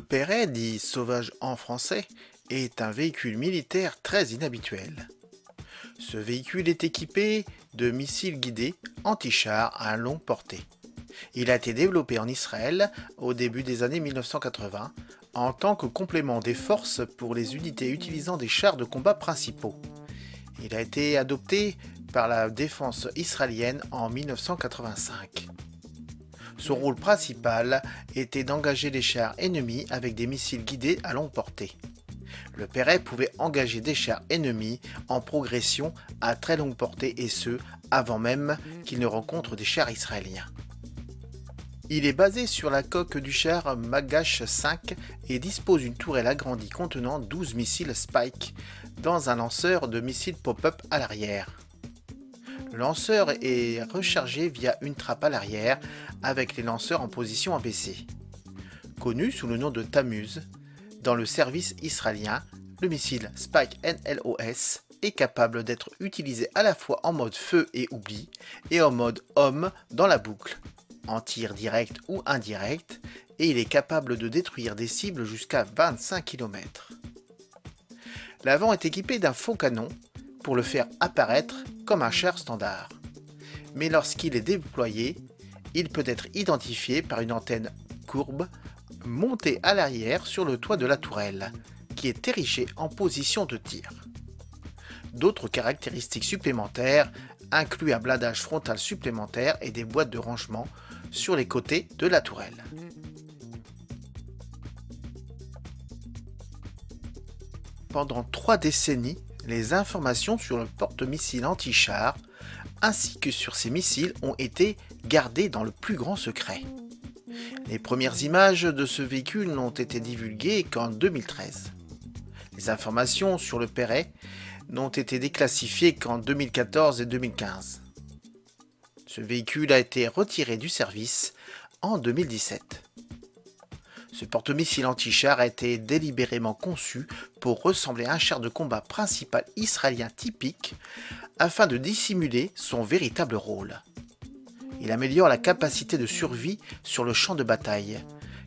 Perret, dit Sauvage en français, est un véhicule militaire très inhabituel. Ce véhicule est équipé de missiles guidés anti-chars à longue portée. Il a été développé en Israël au début des années 1980 en tant que complément des forces pour les unités utilisant des chars de combat principaux. Il a été adopté par la défense israélienne en 1985. Son rôle principal était d'engager les chars ennemis avec des missiles guidés à longue portée. Le Perret pouvait engager des chars ennemis en progression à très longue portée et ce, avant même qu'ils ne rencontrent des chars israéliens. Il est basé sur la coque du char Magash 5 et dispose d'une tourelle agrandie contenant 12 missiles Spike dans un lanceur de missiles pop-up à l'arrière. Le lanceur est rechargé via une trappe à l'arrière avec les lanceurs en position abaissée. Connu sous le nom de Tamuz, dans le service israélien, le missile Spike NLOS est capable d'être utilisé à la fois en mode feu et oubli et en mode homme dans la boucle, en tir direct ou indirect, et il est capable de détruire des cibles jusqu'à 25 km. L'avant est équipé d'un faux canon pour le faire apparaître comme un char standard. Mais lorsqu'il est déployé, il peut être identifié par une antenne courbe montée à l'arrière sur le toit de la tourelle, qui est érigée en position de tir. D'autres caractéristiques supplémentaires incluent un blindage frontal supplémentaire et des boîtes de rangement sur les côtés de la tourelle. Pendant 3 décennies, les informations sur le porte-missile anti-char ainsi que sur ces missiles ont été gardées dans le plus grand secret. Les premières images de ce véhicule n'ont été divulguées qu'en 2013. Les informations sur le Perret n'ont été déclassifiées qu'en 2014 et 2015. Ce véhicule a été retiré du service en 2017. Ce porte-missile anti-char a été délibérément conçu pour ressembler à un char de combat principal israélien typique afin de dissimuler son véritable rôle. Il améliore la capacité de survie sur le champ de bataille,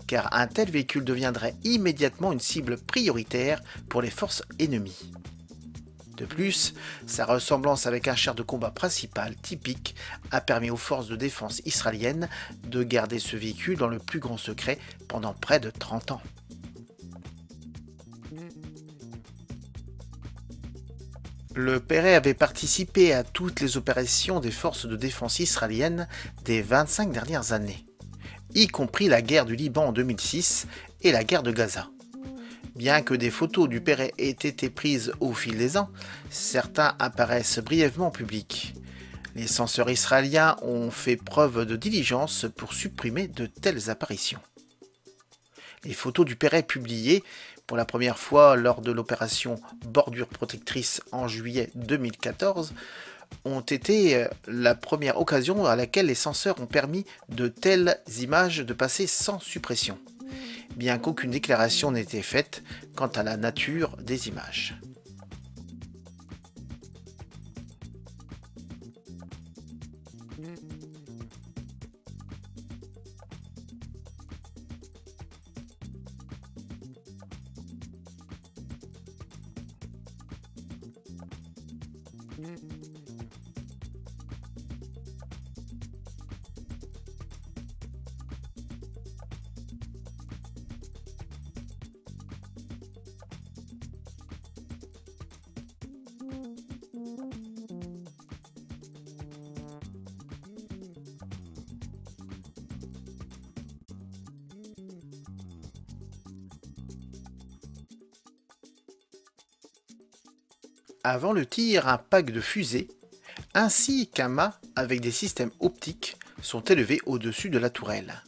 car un tel véhicule deviendrait immédiatement une cible prioritaire pour les forces ennemies. De plus, sa ressemblance avec un char de combat principal typique a permis aux forces de défense israéliennes de garder ce véhicule dans le plus grand secret pendant près de 30 ans. Le Perret avait participé à toutes les opérations des forces de défense israéliennes des 25 dernières années, y compris la guerre du Liban en 2006 et la guerre de Gaza. Bien que des photos du Perret aient été prises au fil des ans, certains apparaissent brièvement en public. Les censeurs israéliens ont fait preuve de diligence pour supprimer de telles apparitions. Les photos du Perret publiées pour la première fois lors de l'opération Bordure protectrice en juillet 2014 ont été la première occasion à laquelle les censeurs ont permis de telles images de passer sans suppression, bien qu'aucune déclaration n'ait été faite quant à la nature des images. Avant le tir, un pack de fusées ainsi qu'un mât avec des systèmes optiques sont élevés au-dessus de la tourelle.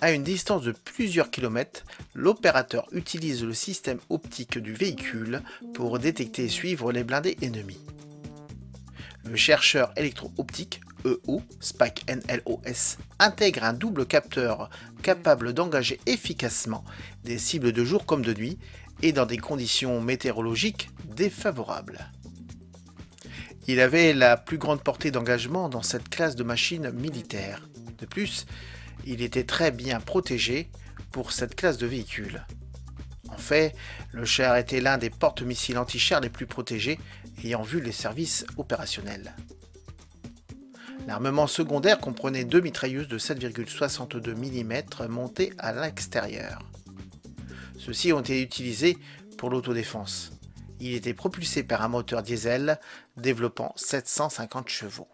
À une distance de plusieurs kilomètres, l'opérateur utilise le système optique du véhicule pour détecter et suivre les blindés ennemis. Le chercheur électro-optique EO, Spike NLOS, intègre un double capteur capable d'engager efficacement des cibles de jour comme de nuit et dans des conditions météorologiques défavorables. Il avait la plus grande portée d'engagement dans cette classe de machines militaires. De plus, il était très bien protégé pour cette classe de véhicules. En fait, le char était l'un des porte-missiles anti-char les plus protégés ayant vu les services opérationnels. L'armement secondaire comprenait 2 mitrailleuses de 7,62 mm montées à l'extérieur. Ceux-ci ont été utilisés pour l'autodéfense. Il était propulsé par un moteur diesel développant 750 chevaux.